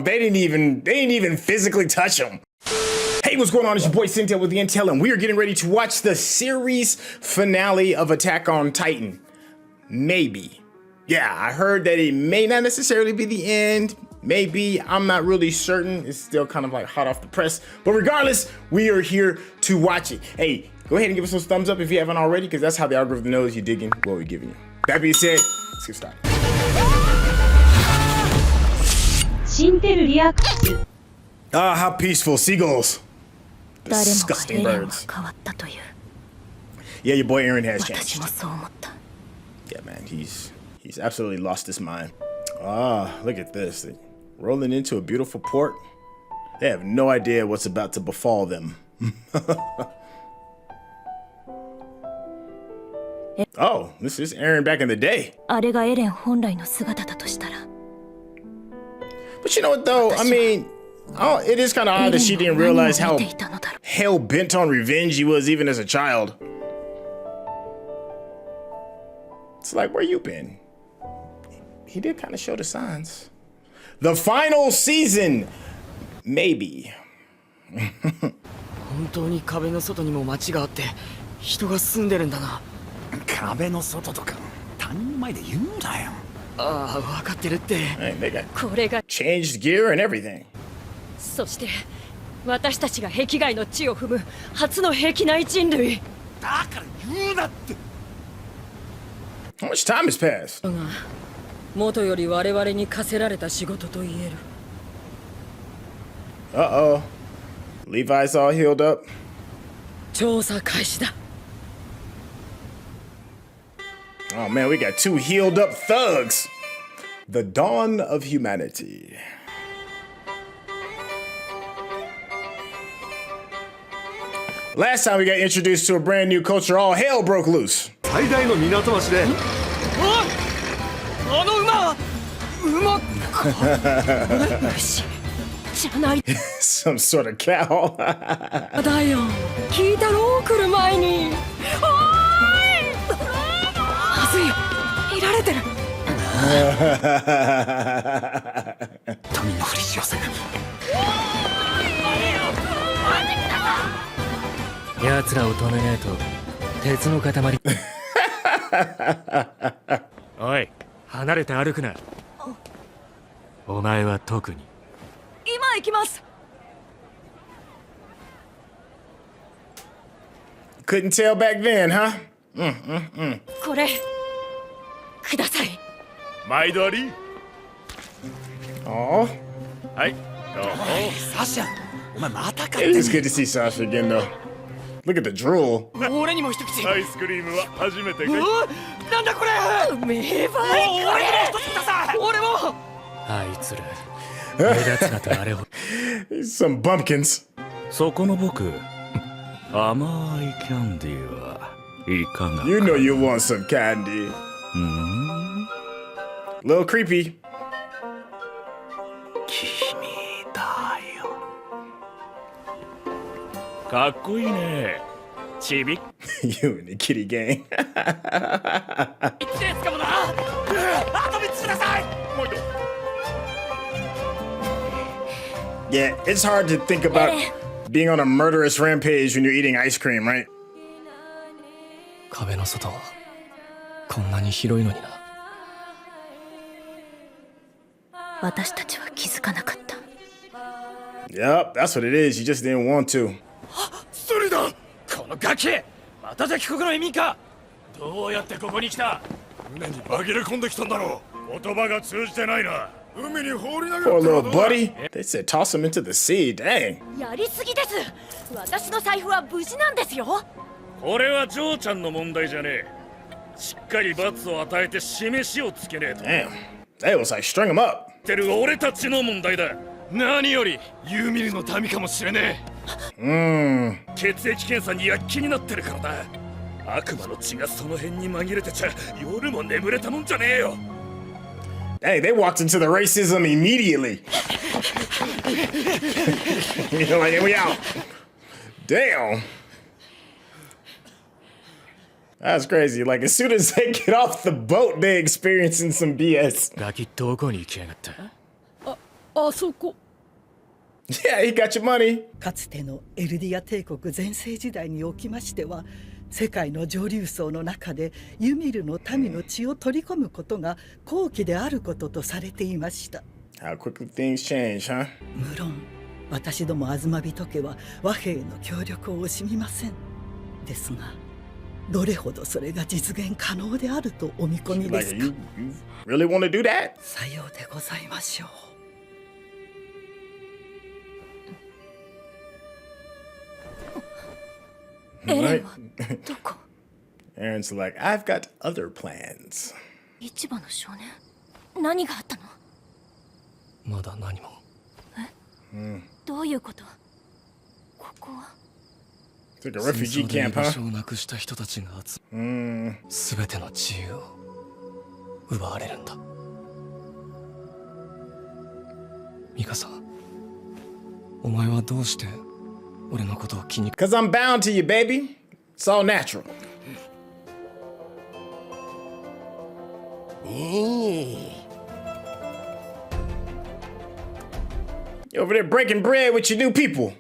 they didn't even physically touch him. Hey, what's going on? It's your boy Cynthia with the Intel, and we are getting ready to watch the series finale of Attack on Titan. Maybe. Yeah, I heard that it may not necessarily be the end. Maybe, I'm not really certain. It's still kind of like hot off the press. But regardless, we are here to watch it. Hey, go ahead and give us those thumbs up if you haven't already, because that's how the algorithm knows you're digging what we're giving you. That being said, let's get started. Ah, how peaceful. Seagulls. Disgusting birds. Yeah, your boy Aaron has changed. Yeah, man, he's absolutely lost his mind. Ah, look at this. They're rolling into a beautiful port. They have no idea what's about to befall them. Oh, this is Aaron back in the day. But you know what though? I mean, it is kind of odd that she didn't realize how hell-bent on revenge he was even as a child. It's like, where you been? He did kind of show the signs. The final season, maybe. 本当に壁の外にも街があって人が住んでるんだな。壁の外とか他人前で言うなよ。ああ、分かってるって。これが changed gear and everything. そして私たちが壁外の地を踏む初の壁内人類。だから言うなって。How much time has passed? 元より我々に課せられた仕事と言える。Uh-oh. Levi's all healed up. 調査開始だ。Oh man, we got two healed up thugs. The dawn of humanity. Last time we got introduced to a brand new culture, all hell broke loose. 最大の港町で。おい！あの馬牛じゃない。Some sort of cow. だよ。聞いたろう来る前に。おーい！まずいよ。いられてる。民のふりしよせ。奴らを止めねえと鉄の塊。おい、離れて歩くな。お前は特に。今行きます。Couldn't tell back then, huh? これください。毎度あり。Oh. はい。どうも。サシャ、お前またか。It is good to see Sasha again, though. Look at the drool. 俺にも一口。アイスクリームは初めてかい。なんだこれ。名バイ。俺にも一つください。俺も。あいつら。目立つなとあれを。Some bumpkins. そこの僕、甘いキャンディーはいかがか。You know you want some candy. Little creepy. 君だよ。かっこいいね。ちび。You and the kitty gang. 一列かもな。あと3つください。もう一度。Yeah, it's hard to think about being on a murderous rampage when you're eating ice cream, right? 壁の外こんなに広いのにな。私たちは気づかなかった。Yep, that's what it is. You just didn't want to. それだ。このガキ、また敵国の移民か。どうやってここに来た。船に紛れ込んできたんだろう。言葉が通じてないな。海に放り投げ Poor little buddy. They said toss him into the sea. Dang. やりすぎです。私の財布は無事なんですよ。これはジョーちゃんの問題じゃねえ。しっかり罰を与えて示しをつけねえと。Damn. They was like string him up. てる俺たちの問題だ。何よりユーミルの民かもしれねえ。血液検査に躍起になってるからだ。悪魔の血がその辺に紛れてちゃ夜も眠れたもんじゃねえよ。Hey, they walked into the racism immediately. You're like, we out. Damn. That's crazy. Like, as soon as they get off the boat, they experiencing some BS. ガキどこに行きやがった。あそこ。 Yeah, he got your money. かつてのエルディア帝国全盛時代におきましては、世界の上流層の中でユミルの民の血を取り込むことが高貴であることとされていました。 How quickly things change, huh? 無論私ども東人家は和平の協力を惜しみません。ですがどれほどそれが実現可能であるとお見込みで Like, すか。 you really want to do that? さようでございましょう。 エレンはどこ？ Aaron's like, I've got other plans. 市場の少年？何があったの？まだ何も。どういうこと？ここは？ It's like a refugee 戦争で居 camp, 場 huh? 所をなくした人たちが集ま全ての自由を奪われるんだ。ミカさん、お前はどうして俺のことを気に Cause I'm bound to you, baby. It's all natural. You're over there breaking bread with your new people.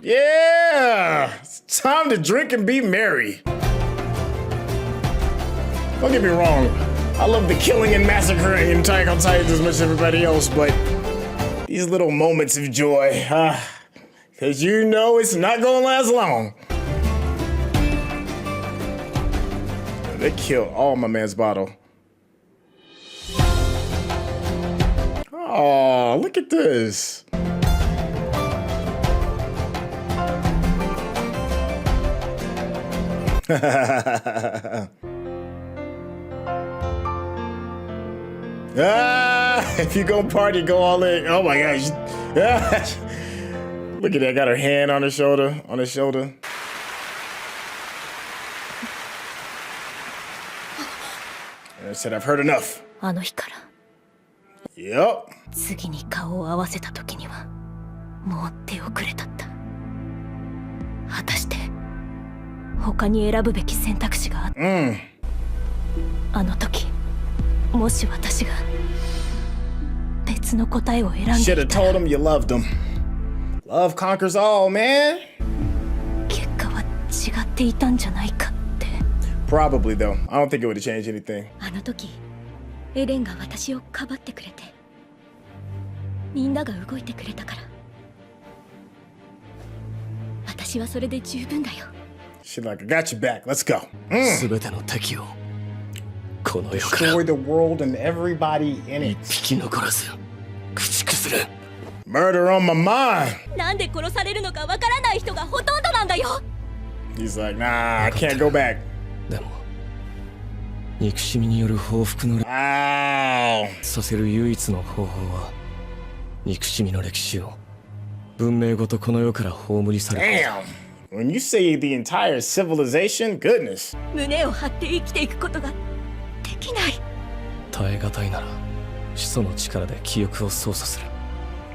Yeah, it's time to drink and be merry. Don't get me wrong, I love the killing and massacring in Attack on Titan as much as everybody else, but these little moments of joy, cause you know it's not gonna last long. They killed all my man's bottle. Oh, look at this. If you go party, go all in. Oh my gosh. Look at that, got her hand on her shoulder, I said, I've heard enough. あの日から Yup. 次に顔を合わせた時にはもう手遅れだった。果たして他に選ぶべき選択肢があった。あの時もし私が別の答えを選んでい Should have たら told him you loved him. Love conquers all, man. 結果は違っていたんじゃないかって。 Probably though. I don't think it would have changed anything. あの時エレンが私をかばってくれてみんなが動いてくれたから私はそれで十分だよ。 She's like, I got you back. Let's go. 全ての敵をこの世から Destroy the world and everybody in 一 it. 匹残らず駆逐する。 Murder on my mind. なんで殺されるのかわからない人がほとんどなんだよ。 He's like, nah, I can't go back. でも憎しみによる報復の Ow. させる唯一の方法は憎しみの歴史を文明ごとこの世から葬り去る。 Damn. When you say the entire civilization, goodness. 胸を張って生きていくことができない。耐え難いなら始祖の力で記憶を操作する。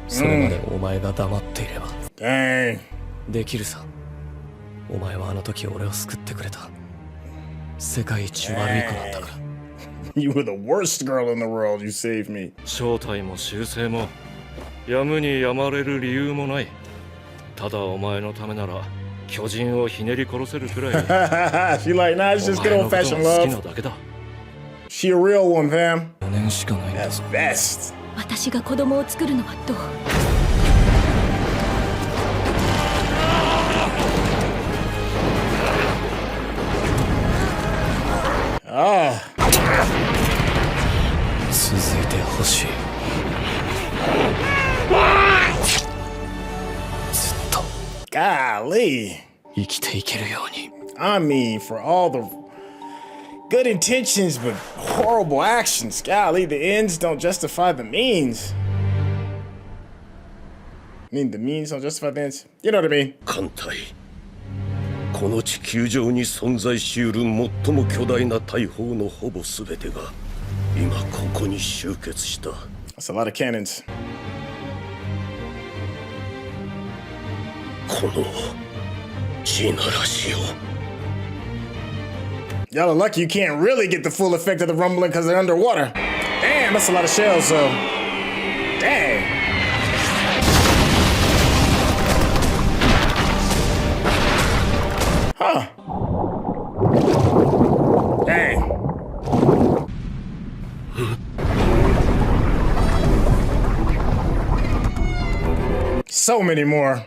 それまでお前が黙っていれば Dang. できるさ。お前はあの時俺を救ってくれた。世界一悪い子なんだから。 You were the worst girl in the world. You saved me. 正体も習性もやむにやまれる理由もない。ただお前のためなら巨人をひねり殺せるくらい She like, nah, it's お just 前 good の old ことを fashioned 好きな love. だけだ。 She a real one, fam. 4年しかないんだ That's ぞ。 best. 私が子供を作るのはどう？ Oh. 続いてほしい。ずっと Golly. 生きていけるように。 I mean, for all the good intentions but horrible actions. Golly, the ends don't justify the means. I mean, the means don't justify the ends. You know what I mean? 艦隊この地球上に存在しうる最も巨大な大砲のほぼ全てが今ここに集結した。 That's a lot of cannons. この地ならしを Y'all are lucky you can't really get the full effect of the rumbling because they're underwater. Damn, that's a lot of shells, though. Dang. Huh. Dang. So many more.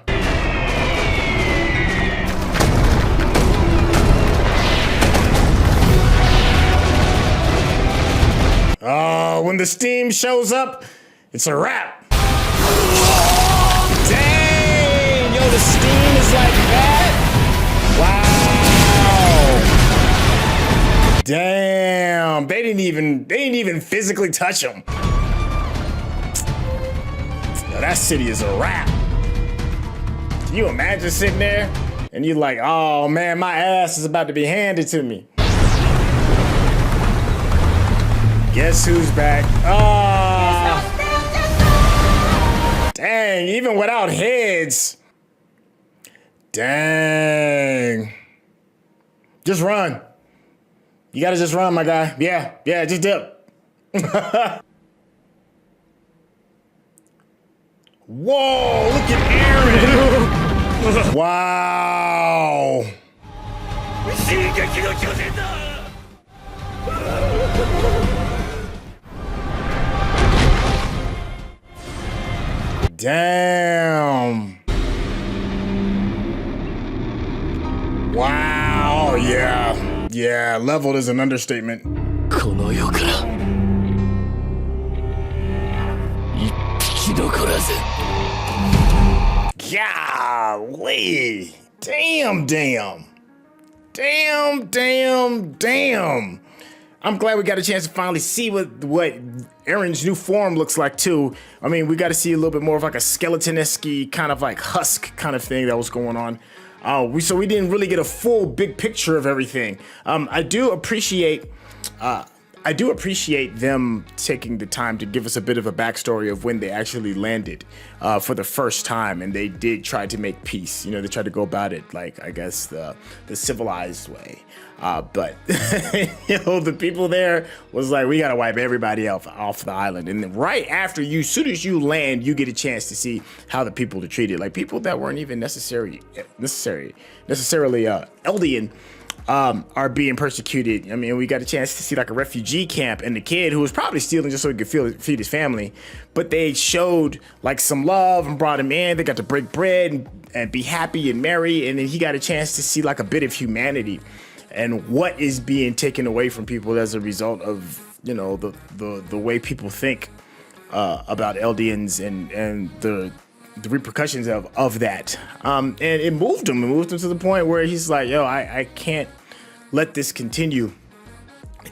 Oh, when the steam shows up, it's a wrap. Dang! Yo, the steam is like that? Wow. Damn. They didn't even physically touch him. Yo, that city is a wrap. Can you imagine sitting there and you're like, oh man, my ass is about to be handed to me. Guess who's back? Oh, dang, even without heads. Dang. Just run. You gotta just run, my guy. Yeah, just dip. Whoa, look at Aaron. Wow. Shingeki no Kyojin da! Damn. Wow, yeah, leveled is an understatement. この世から一匹残らず Golly. Damn. I'm glad we got a chance to finally see what Aaron's new form looks like too. I mean, we got to see a little bit more of like a skeleton-esque kind of like husk kind of thing that was going on. So we didn't really get a full big picture of everything. I do appreciate them taking the time to give us a bit of a backstory of when they actually landed for the first time, and they did try to make peace. You know, they tried to go about it like, I guess, the civilized way. But you know, the people there was like, we gotta wipe everybody off the island. And then right after as soon as you land, you get a chance to see how the people are treated, like people that weren't even necessarily Eldian. Are being persecuted. I mean, we got a chance to see like a refugee camp and the kid who was probably stealing just so he could feed his family. But they showed like some love and brought him in. They got to break bread and be happy and merry. And then he got a chance to see like a bit of humanity and what is being taken away from people as a result of, you know, the way people think about Eldians and the repercussions of that. And it moved him. It moved him to the point where he's like, yo, I can't let this continue.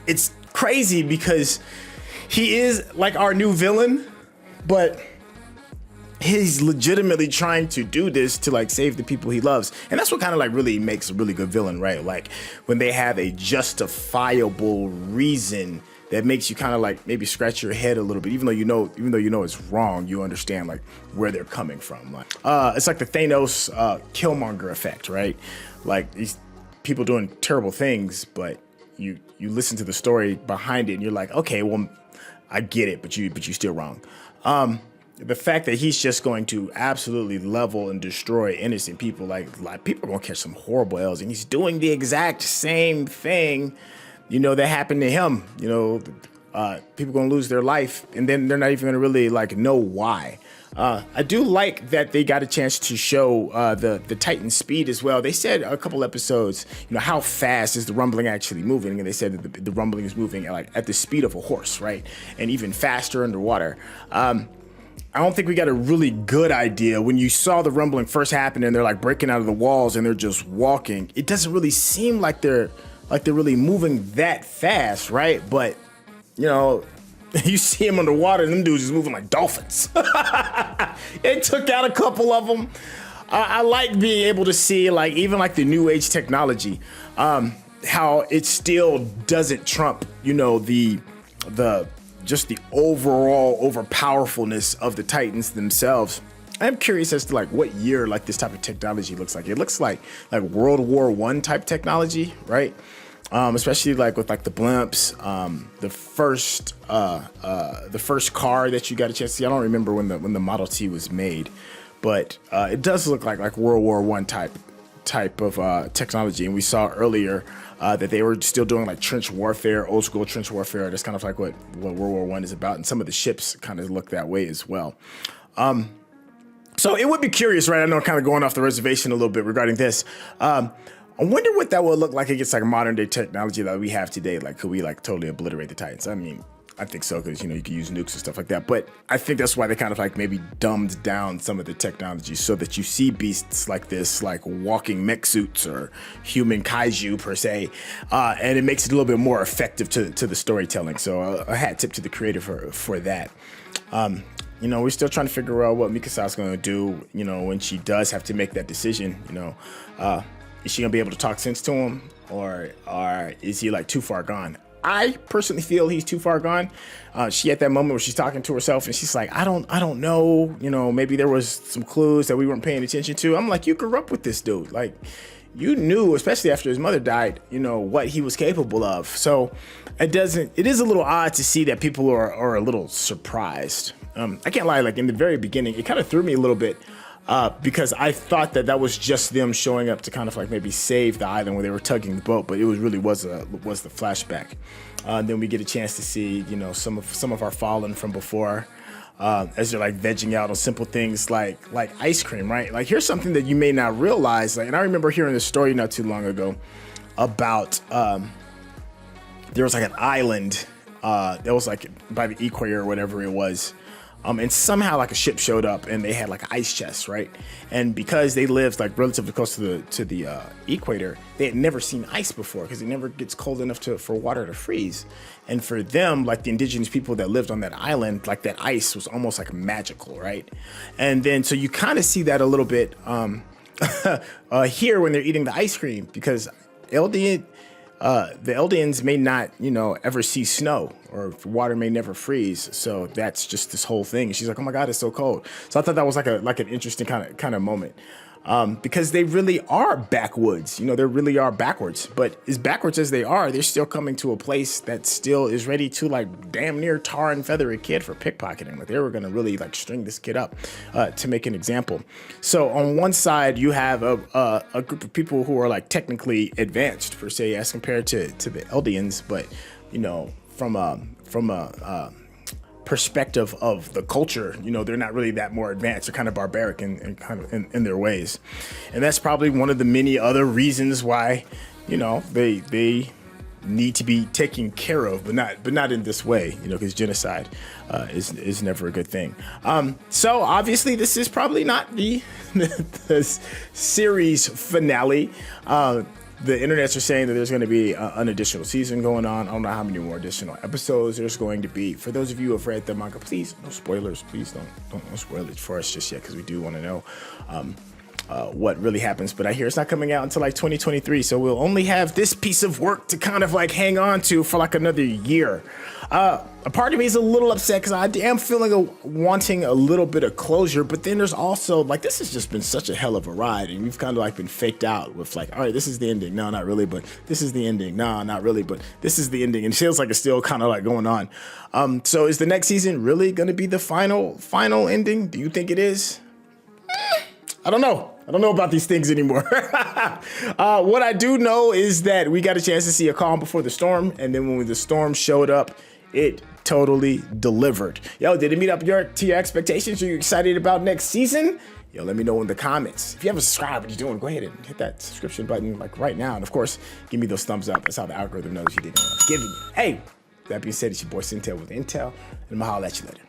It's crazy because he is like our new villain, but he's legitimately trying to do this to like save the people he loves. And that's what kind of like really makes a really good villain, right? Like when they have a justifiable reason that makes you kind of like maybe scratch your head a little bit, even though you know it's wrong, you understand like where they're coming from. Like it's like the Thanos Killmonger effect, right? Like these people doing terrible things, but you listen to the story behind it and you're like, okay, well, I get it, but you still wrong. The fact that he's just going to absolutely level and destroy innocent people, like people are gonna catch some horrible L's, and he's doing the exact same thing, you know, that happened to him. You know, people gonna lose their life, and then they're not even gonna really like know why. I do like that they got a chance to show the Titan speed as well. They said a couple episodes, you know, how fast is the rumbling actually moving, and they said that the rumbling is moving at the speed of a horse, right, and even faster underwater. I don't think we got a really good idea. When you saw the rumbling first happen and they're like breaking out of the walls and they're just walking, it doesn't really seem like they're really moving that fast, right? But you know, you see them underwater and them dudes is moving like dolphins. It took out a couple of them. I like being able to see like even like the new age technology, how it still doesn't trump, you know, the just the overall overpowerfulness of the Titans themselves. I'm curious as to like what year like this type of technology looks like. It looks like World War I type technology, right? especially like with like the blimps, the first car that you got a chance to see. I don't remember when the Model T was made, but it does look like World War I type of technology. And we saw earlier that they were still doing like trench warfare, old school trench warfare. That's kind of like what World War I is about, and some of the ships kind of look that way as well. So it would be curious, right? I know, kind of going off the reservation a little bit regarding this. I wonder what that would look like against like modern day technology that we have today. Like, could we like totally obliterate the Titans? I mean, I think so, because, you know, you can use nukes and stuff like that. But I think that's why they kind of like maybe dumbed down some of the technology so that you see beasts like this, like walking mech suits or human kaiju per se. And it makes it a little bit more effective to the storytelling. So a hat tip to the creator for that. You know, we're still trying to figure out what Mikasa's going to do, you know, when she does have to make that decision. You know, is she going to be able to talk sense to him, or is he like too far gone? I personally feel he's too far gone. She at that moment where she's talking to herself and she's like, I don't know, you know, maybe there was some clues that we weren't paying attention to. I'm like, you grew up with this dude. Like, you knew, especially after his mother died, you know, what he was capable of. So it is a little odd to see that people are a little surprised. I can't lie, like in the very beginning, it kind of threw me a little bit because I thought that was just them showing up to kind of like maybe save the island where they were tugging the boat, but it was the flashback. Then we get a chance to see, you know, some of our fallen from before, as they're like vegging out on simple things like ice cream, right? Like, here's something that you may not realize. Like, and I remember hearing this story not too long ago about there was like an island that was like by the equator or whatever it was. And somehow like a ship showed up and they had like ice chests, right? And because they lived like relatively close to the equator, they had never seen ice before because it never gets cold enough for water to freeze. And for them, like the indigenous people that lived on that island, like that ice was almost like magical, right? And then so you kind of see that a little bit here when they're eating the ice cream, because the Eldians may not, you know, ever see snow, or water may never freeze. So that's just this whole thing. She's like, oh my God, it's so cold. So I thought that was like an interesting kind of moment. Because they really are backwoods, you know, they really are backwards, but as backwards as they are, they're still coming to a place that still is ready to like damn near tar and feather a kid for pickpocketing. Like, they were going to really like string this kid up, to make an example. So on one side, you have a group of people who are like technically advanced per se, as compared to the Eldians, but, you know, from a perspective of the culture, you know, they're not really that more advanced. They're kind of barbaric and kind of in their ways, and that's probably one of the many other reasons why, you know, they need to be taken care of, but not in this way, you know, because genocide is never a good thing. So obviously this is probably not the series finale. The internets are saying that there's going to be an additional season going on. I don't know how many more additional episodes there's going to be. For those of you who have read the manga, please, no spoilers. Please don't spoil it for us just yet, because we do want to know what really happens. But I hear it's not coming out until like 2023, so we'll only have this piece of work to kind of like hang on to for like another year. A part of me is a little upset because I am wanting a little bit of closure, but then there's also like, this has just been such a hell of a ride, and we've kind of like been faked out with like, all right, this is the ending. No, not really, but this is the ending. No, not really, but this is the ending. And it feels like it's still kind of like going on. So is the next season really going to be the final ending? Do you think it is? I don't know. I don't know about these things anymore. What I do know is that we got a chance to see a calm before the storm, and then when the storm showed up, it totally delivered. Yo, did it meet up to your expectations? Are you excited about next season? Yo, let me know in the comments. If you haven't subscribed, what you doing? Go ahead and hit that subscription button like right now. And of course, give me those thumbs up. That's how the algorithm knows you did what I'm giving you. Hey, that being said, it's your boy Sintel with Intel, and I'm gonna holler at you later.